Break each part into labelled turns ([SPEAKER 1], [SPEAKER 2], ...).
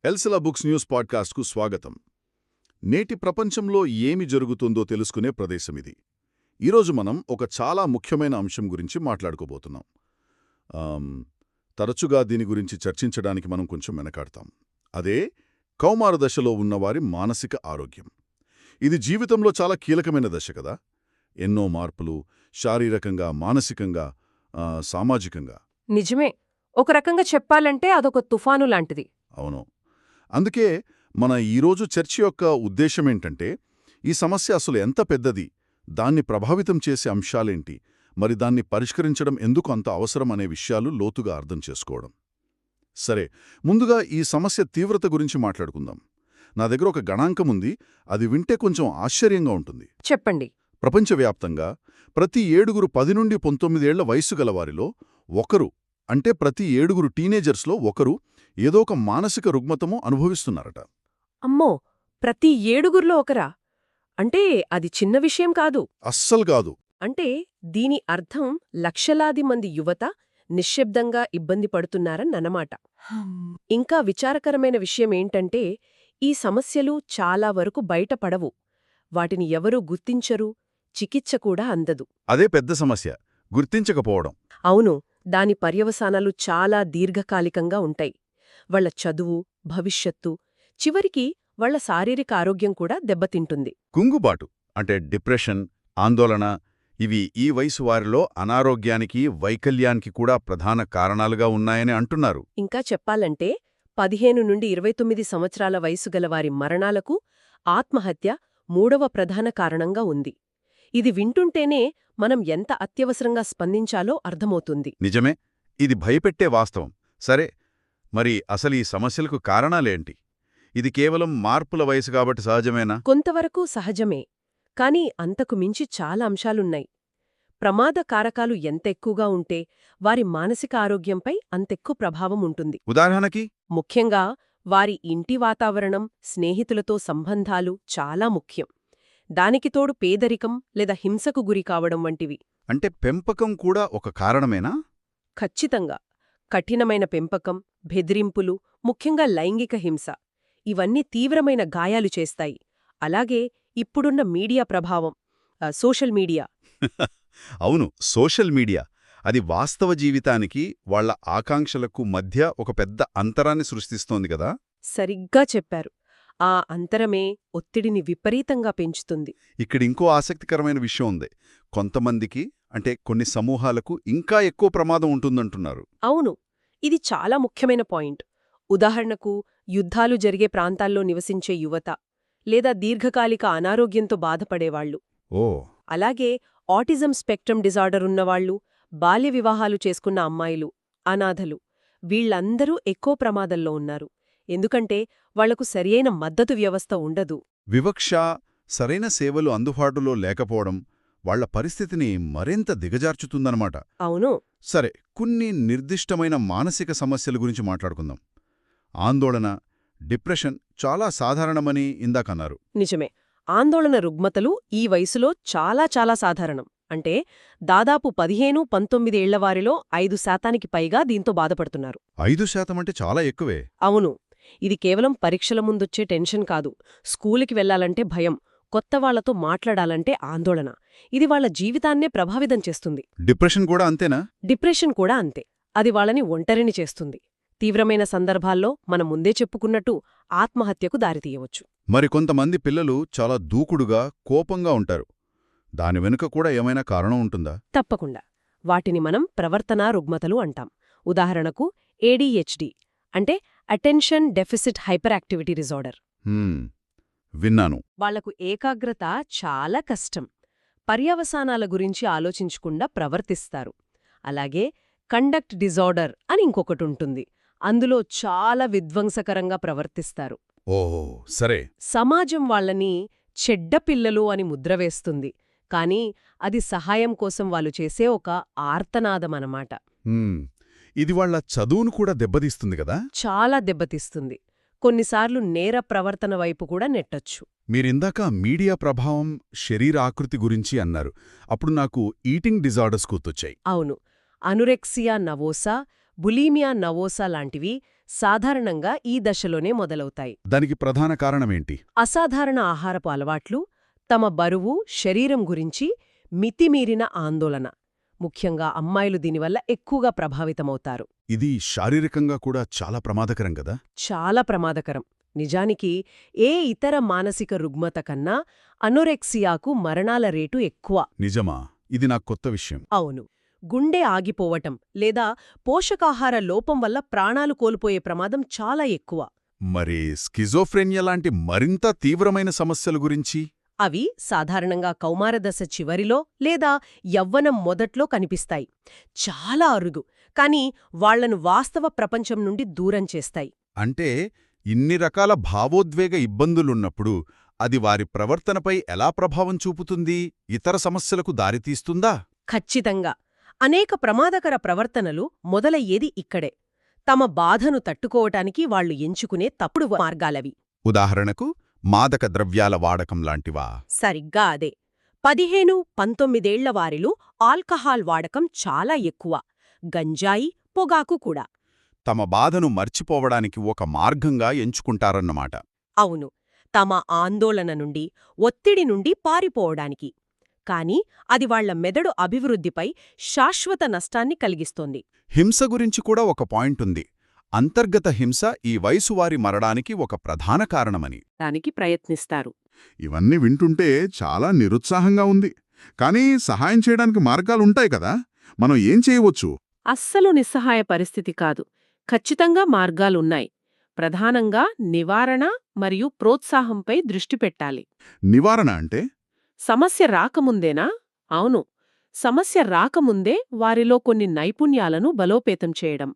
[SPEAKER 1] ఎల్సెలా books news పాడ్కాస్ట్కు స్వాగతం. నేటి ప్రపంచంలో ఏమి జరుగుతుందో తెలుసుకునే ప్రదేశమిది. ఈరోజు మనం ఒక చాలా ముఖ్యమైన అంశం గురించి మాట్లాడుకోబోతున్నాం. తరచుగా దీని గురించి చర్చించడానికి మనం కొంచెం వెనకాడతాం. అదే కౌమార దశలో ఉన్నవారి మానసిక ఆరోగ్యం. ఇది జీవితంలో చాలా కీలకమైన దశ కదా. ఎన్నో మార్పులు, శారీరకంగా, మానసికంగా, సామాజికంగా.
[SPEAKER 2] నిజమే. ఒక రకంగా చెప్పాలంటే అదొక తుఫాను లాంటిది.
[SPEAKER 1] అవును. అందుకే మన ఈరోజు చర్చ యొక్క ఉద్దేశమేంటంటే, ఈ సమస్య అసలు ఎంత పెద్దది, దాన్ని ప్రభావితం చేసే అంశాలేంటి, మరి దాన్ని పరిష్కరించడం ఎందుకు అంత అవసరం అనే విషయాలు లోతుగా అర్థం చేసుకోవడం. సరే, ముందుగా ఈ సమస్య తీవ్రత గురించి మాట్లాడుకుందాం. నా దగ్గర ఒక గణాంకముంది, అది వింటే కొంచెం ఆశ్చర్యంగా ఉంటుంది.
[SPEAKER 2] చెప్పండి.
[SPEAKER 1] ప్రపంచవ్యాప్తంగా ప్రతి 7 10 నుండి 19 ఏళ్ల వయస్సు గలవారిలో ఒకరు, అంటే ప్రతి 7 టీనేజర్స్లో ఒకరు ఏదో ఒక మానసిక రుగ్మతము అనుభవిస్తున్నారట.
[SPEAKER 2] అమ్మో, ప్రతి 7 ఒకరా? అంటే అది చిన్న విషయం కాదు.
[SPEAKER 1] అస్సలు కాదు.
[SPEAKER 2] అంటే దీని అర్థం లక్షలాది మంది యువత నిశ్శబ్దంగా ఇబ్బంది పడుతున్నారన్నమాట. ఇంకా విచారకరమైన విషయమేంటంటే, ఈ సమస్యలు చాలా వరకు బయటపడవు. వాటిని ఎవరూ గుర్తించరు, చికిత్స కూడా అందదు.
[SPEAKER 1] అదే పెద్ద సమస్య, గుర్తించకపోవడం.
[SPEAKER 2] అవును, దాని పర్యవసానాలు చాలా దీర్ఘకాలికంగా ఉంటాయి. వాళ్ల చదువు, భవిష్యత్తు, చివరికి వాళ్ల శారీరక ఆరోగ్యం కూడా దెబ్బతింటుంది.
[SPEAKER 1] కుంగుబాటు అంటే డిప్రెషన్, ఆందోళన, ఇవి ఈ వయసు వారిలో అనారోగ్యానికి, వైకల్యానికి కూడా ప్రధాన కారణాలుగా ఉన్నాయని అంటున్నారు.
[SPEAKER 2] ఇంకా చెప్పాలంటే 15 నుండి 29 సంవత్సరాల వయసు గలవారి మరణాలకు ఆత్మహత్య 3వ ప్రధాన కారణంగా ఉంది. ఇది వింటుంటేనే మనం ఎంత అత్యవసరంగా స్పందించాలో అర్థమవుతుంది.
[SPEAKER 1] నిజమే, ఇది భయపెట్టే వాస్తవం. సరే, మరి అసలు ఈ సమస్యలకు కారణాలేంటి? ఇది కేవలం మార్పుల వయసు కాబట్టి సహజమేనా?
[SPEAKER 2] కొంతవరకు సహజమే, కాని అంతకు మించి చాలా అంశాలున్నాయి. ప్రమాద కారకాలు ఎంతెక్కువగా ఉంటే వారి మానసిక ఆరోగ్యంపై అంతెక్కువ ప్రభావం ఉంటుంది.
[SPEAKER 1] ఉదాహరణకి,
[SPEAKER 2] ముఖ్యంగా వారి ఇంటి వాతావరణం, స్నేహితులతో సంబంధాలు చాలా ముఖ్యం. దానికి తోడు పేదరికం లేదా హింసకు గురి కావడం వంటివి.
[SPEAKER 1] అంటే పెంపకం కూడా ఒక కారణమేనా?
[SPEAKER 2] ఖచ్చితంగా. కఠినమైన పెంపకం, బెదిరింపులు, ముఖ్యంగా లైంగిక హింస, ఇవన్నీ తీవ్రమైన గాయాలు చేస్తాయి. అలాగే ఇప్పుడున్న మీడియా ప్రభావం, సోషల్ మీడియా.
[SPEAKER 1] అవును, సోషల్ మీడియా. అది వాస్తవ జీవితానికి, వాళ్ల ఆకాంక్షలకు మధ్య ఒక పెద్ద అంతరాన్ని సృష్టిస్తోంది కదా.
[SPEAKER 2] సరిగ్గా చెప్పారు. ఆ అంతరమే ఒత్తిడిని విపరీతంగా పెంచుతుంది.
[SPEAKER 1] ఇక్కడింకో ఆసక్తికరమైన విషయం ఉంది. కొంతమందికి, అంటే కొన్ని సమూహాలకు ఇంకా ఎక్కువ ప్రమాదం ఉంటుందంటున్నారు.
[SPEAKER 2] అవును, ఇది చాలా ముఖ్యమైన పాయింట్. ఉదాహరణకు, యుద్ధాలు జరిగే ప్రాంతాల్లో నివసించే యువత, లేదా దీర్ఘకాలిక అనారోగ్యంతో బాధపడేవాళ్లు, అలాగే ఆటిజం స్పెక్ట్రమ్ డిజార్డర్ ఉన్నవాళ్లు, బాల్య వివాహాలు చేసుకున్న అమ్మాయిలు, అనాథలు, వీళ్లందరూ ఎక్కువ ప్రమాదంలో ఉన్నారు. ఎందుకంటే వాళ్లకు సరియైన మద్దతు వ్యవస్థ ఉండదు.
[SPEAKER 1] వివక్ష, సరైన సేవలు అందుబాటులో లేకపోవడం వాళ్ల పరిస్థితిని మరింత దిగజార్చుతుందన్నమాట.
[SPEAKER 2] అవును.
[SPEAKER 1] సరే, కొన్ని నిర్దిష్టమైన మానసిక సమస్యల గురించి మాట్లాడుకుందాం. ఆందోళన, డిప్రెషన్ చాలా సాధారణమని ఇందాకన్నారు.
[SPEAKER 2] నిజమే. ఆందోళన రుగ్మతలు ఈ వయసులో చాలా సాధారణం. అంటే దాదాపు 15-19 ఏళ్లవారిలో 5% పైగా దీంతో బాధపడుతున్నారు.
[SPEAKER 1] 5% అంటే చాలా ఎక్కువే.
[SPEAKER 2] అవును. ఇది కేవలం పరీక్షల ముందొచ్చే టెన్షన్ కాదు. స్కూలుకి వెళ్లాలంటే భయం, కొత్త వాళ్లతో మాట్లాడాలంటే ఆందోళన. ఇది వాళ్ల జీవితాన్నే ప్రభావితం చేస్తుంది.
[SPEAKER 1] డిప్రెషన్ కూడా అంతేనా?
[SPEAKER 2] డిప్రెషన్ కూడా అంతే. అది వాళ్ళని ఒంటరిని చేస్తుంది. తీవ్రమైన సందర్భాల్లో మనం ముందే చెప్పుకున్నట్టు ఆత్మహత్యకు దారితీయవచ్చు.
[SPEAKER 1] మరి కొంతమంది పిల్లలు చాలా దూకుడుగా, కోపంగా ఉంటారు. దాని వెనుక కూడా ఏమైనా కారణం ఉంటుందా?
[SPEAKER 2] తప్పకుండా. వాటిని మనం ప్రవర్తనా రుగ్మతలు అంటాం. ఉదాహరణకు ADHD అంటే attention deficit hyper activity disorder.
[SPEAKER 1] విన్నాను.
[SPEAKER 2] వాళ్లకు ఏకాగ్రత చాలా కష్టం. పర్యవసానాల గురించి ఆలోచించకుండా ప్రవర్తిస్తారు. అలాగే కండక్ట్ డిజార్డర్ అని ఇంకొకటుంటుంది. అందులో చాలా విధ్వంసకరంగా ప్రవర్తిస్తారు.
[SPEAKER 1] ఓహో, సరే.
[SPEAKER 2] సమాజం వాళ్లని చెడ్డ పిల్లలు అని ముద్రవేస్తుంది. కానీ అది సహాయం కోసం వాళ్ళు చేసే ఒక ఆర్తనాదమనమాట.
[SPEAKER 1] ఇది వాళ్ల చదువును కూడా దెబ్బతీస్తుంది కదా.
[SPEAKER 2] చాలా దెబ్బతీస్తుంది. కొన్నిసార్లు నేర ప్రవర్తన వైపు కూడా నెట్టొచ్చు.
[SPEAKER 1] మీరిందాక మీడియా ప్రభావం, శరీర ఆకృతి గురించి అన్నారు. అప్పుడు నాకు ఈటింగ్ డిజార్డర్స్ గుర్తొచ్చాయి.
[SPEAKER 2] అవును. అనురెక్సియా నవోసా, బులీమియా నవోసా లాంటివి సాధారణంగా ఈ దశలోనే మొదలవుతాయి.
[SPEAKER 1] దానికి ప్రధాన కారణమేంటి?
[SPEAKER 2] అసాధారణ ఆహారపు అలవాట్లు, తమ బరువు, శరీరం గురించి మితిమీరిన ఆందోళన. ముఖ్యంగా అమ్మాయిలు దీనివల్ల ఎక్కువగా ప్రభావితమవుతారు.
[SPEAKER 1] ఇది శారీరకంగా కూడా చాలా ప్రమాదకరం కదా?
[SPEAKER 2] చాలా ప్రమాదకరం. నిజానికి ఏ ఇతర మానసిక రుగ్మత కన్నా అనోరెక్సియాకు మరణాల రేటు ఎక్కువ.
[SPEAKER 1] నిజమా? ఇది నాకు కొత్త విషయం.
[SPEAKER 2] అవును. గుండె ఆగిపోవటం లేదా పోషకాహార లోపం వల్ల ప్రాణాలు కోల్పోయే ప్రమాదం చాలా ఎక్కువ.
[SPEAKER 1] మరి స్కిజోఫ్రెనియా లాంటి మరింత తీవ్రమైన సమస్యల గురించి?
[SPEAKER 2] అవి సాధారణంగా కౌమారదశ చివరిలో లేదా యవ్వనం మొదట్లో కనిపిస్తాయి. చాలా అరుదు, కానీ వాళ్లను వాస్తవ ప్రపంచం నుండి దూరం చేస్తాయి.
[SPEAKER 1] అంటే ఇన్ని రకాల భావోద్వేగ ఇబ్బందులున్నప్పుడు అది వారి ప్రవర్తనపై ఎలా ప్రభావం చూపుతుంది? ఇతర సమస్యలకు దారితీస్తుందా?
[SPEAKER 2] ఖచ్చితంగా. అనేక ప్రమాదకర ప్రవర్తనలు మొదలయ్యేది ఇక్కడే. తమ బాధను తట్టుకోవటానికి వాళ్లు ఎంచుకునే తప్పుడు మార్గాలవి.
[SPEAKER 1] ఉదాహరణకు మాదక ద్రవ్యాల వాడకం లాంటివా?
[SPEAKER 2] సరిగ్గా అదే. 15-19 వారిలో ఆల్కహాల్ వాడకం చాలా ఎక్కువ. గంజాయి, పొగాకు కూడా.
[SPEAKER 1] తమ బాధను మర్చిపోవడానికి ఒక మార్గంగా ఎంచుకుంటారన్నమాట.
[SPEAKER 2] అవును. తమ ఆందోళన నుండి, ఒత్తిడి నుండి పారిపోవడానికి. కాని అది వాళ్ల మెదడు అభివృద్ధిపై శాశ్వత నష్టాన్ని కలిగిస్తోంది.
[SPEAKER 1] హింస గురించి కూడా ఒక పాయింటుంది. అంతర్గత హింస ఈ వయసువారి మరణానికి ఒక ప్రధాన కారణమని
[SPEAKER 2] దానికి ప్రయత్నిస్తారు.
[SPEAKER 1] ఇవన్నీ వింటుంటే చాలా నిరుత్సాహంగా ఉంది. కానీ సహాయం చేయడానికి మార్గాలుంటాయి కదా? మనం ఏం చేయవచ్చు?
[SPEAKER 2] అస్సలు నిస్సహాయ పరిస్థితి కాదు. ఖచ్చితంగా మార్గాలున్నాయి. ప్రధానంగా నివారణ మరియు ప్రోత్సాహంపై దృష్టి పెట్టాలి.
[SPEAKER 1] నివారణ అంటే?
[SPEAKER 2] సమస్య రాకముందేనా? అవును. సమస్య రాకముందే వారిలో కొన్ని నైపుణ్యాలను బలోపేతం చేయడం,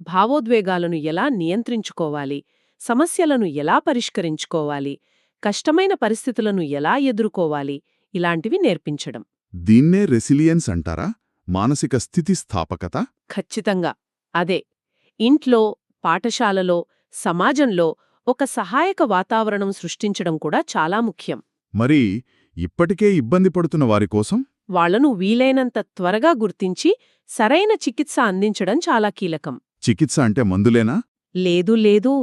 [SPEAKER 2] భావోద్వేగాలను ఎలా నియంత్రించుకోవాలి, సమస్యలను ఎలా పరిష్కరించుకోవాలి, కష్టమైన పరిస్థితులను ఎలా ఎదుర్కోవాలి, ఇలాంటివి నేర్పించడం.
[SPEAKER 1] దీన్నే రెసిలియన్స్ అంటారా? మానసిక స్థితిస్థాపకత?
[SPEAKER 2] ఖచ్చితంగా అదే. ఇంట్లో, పాఠశాలలో, సమాజంలో ఒక సహాయక వాతావరణం సృష్టించడం కూడా చాలా ముఖ్యం.
[SPEAKER 1] మరి ఇప్పటికే ఇబ్బంది పడుతున్న వారి కోసం?
[SPEAKER 2] వాళ్లను వీలైనంత త్వరగా గుర్తించి సరైన చికిత్స అందించడం చాలా కీలకం.
[SPEAKER 1] చికిత్స అంటే మందులేనా?
[SPEAKER 2] లేదు.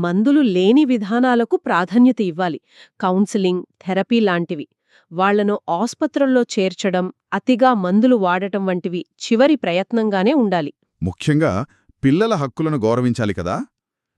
[SPEAKER 2] మందులు లేని విధానాలకు ప్రాధాన్యత ఇవ్వాలి. కౌన్సిలింగ్, థెరపీ లాంటివి. వాళ్లను ఆస్పత్రుల్లో చేర్చడం, అతిగా మందులు వాడటం వంటివి చివరి ప్రయత్నంగానే ఉండాలి.
[SPEAKER 1] ముఖ్యంగా పిల్లల హక్కులను గౌరవించాలి కదా?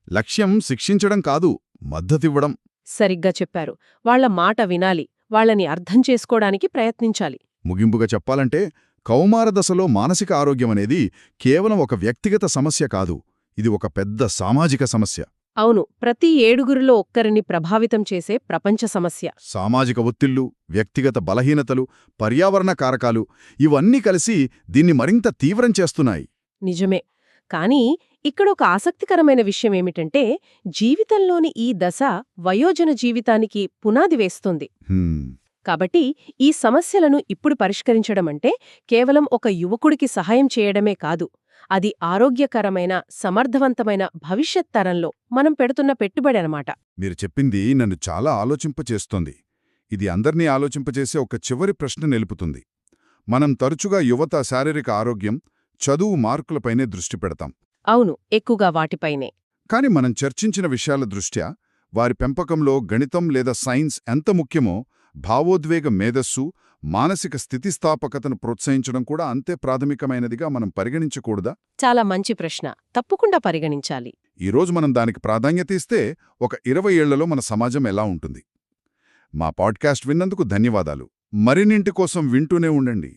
[SPEAKER 1] లక్ష్యం శిక్షించడం కాదు, మద్దతివ్వడం.
[SPEAKER 2] సరిగ్గా చెప్పారు. వాళ్ల మాట వినాలి, వాళ్లని అర్థం చేసుకోవడానికి ప్రయత్నించాలి.
[SPEAKER 1] ముగింపుగా చెప్పాలంటే కౌమార దశలో మానసిక ఆరోగ్యమనేది కేవలం ఒక వ్యక్తిగత సమస్య కాదు, ఇది ఒక పెద్ద సామాజిక సమస్య.
[SPEAKER 2] అవును. ప్రతి 7 ఒక్కరిని ప్రభావితం చేసే ప్రపంచ సమస్య.
[SPEAKER 1] సామాజిక ఒత్తిళ్లు, వ్యక్తిగత బలహీనతలు, పర్యావరణ కారకాలు ఇవన్నీ కలిసి దీన్ని మరింత తీవ్రం చేస్తున్నాయి.
[SPEAKER 2] నిజమే. కానీ ఇక్కడొక ఆసక్తికరమైన విషయమేమిటంటే, జీవితంలోని ఈ దశ వయోజన జీవితానికి పునాది వేస్తుంది. కాబట్టి ఈ సమస్యలను ఇప్పుడు పరిష్కరించడమంటే కేవలం ఒక యువకుడికి సహాయం చేయడమే కాదు, అది ఆరోగ్యకరమైన, సమర్థవంతమైన భవిష్యత్ తరంలో మనం పెడుతున్న పెట్టుబడి అన్నమాట.
[SPEAKER 1] మీరు చెప్పింది నన్ను చాలా ఆలోచింపచేస్తోంది. ఇది అందర్నీ ఆలోచింపచేసే ఒక చివరి ప్రశ్న నిలుపుతుంది. మనం తరచుగా యువత శారీరక ఆరోగ్యం, చదువు మార్కులపైనే దృష్టి పెడతాం.
[SPEAKER 2] అవును, ఎక్కువగా వాటిపైనే.
[SPEAKER 1] కాని మనం చర్చించిన విషయాల దృష్ట్యా వారి పెంపకంలో గణితం లేదా సైన్స్ ఎంత ముఖ్యమో, భావోద్వేగ మేధస్సు, మానసిక స్థితిస్థాపకతను ప్రోత్సహించడం కూడా అంతే ప్రాథమికమైనదిగా మనం పరిగణించకూడదా?
[SPEAKER 2] చాలా మంచి ప్రశ్న. తప్పకుండా పరిగణించాలి.
[SPEAKER 1] ఈరోజు మనం దానికి ప్రాధాన్యత ఇస్తే ఒక 20 ఏళ్లలో మన సమాజం ఎలా ఉంటుంది? మా పాడ్కాస్ట్ విన్నందుకు ధన్యవాదాలు. మరిన్నింటి కోసం వింటూనే ఉండండి.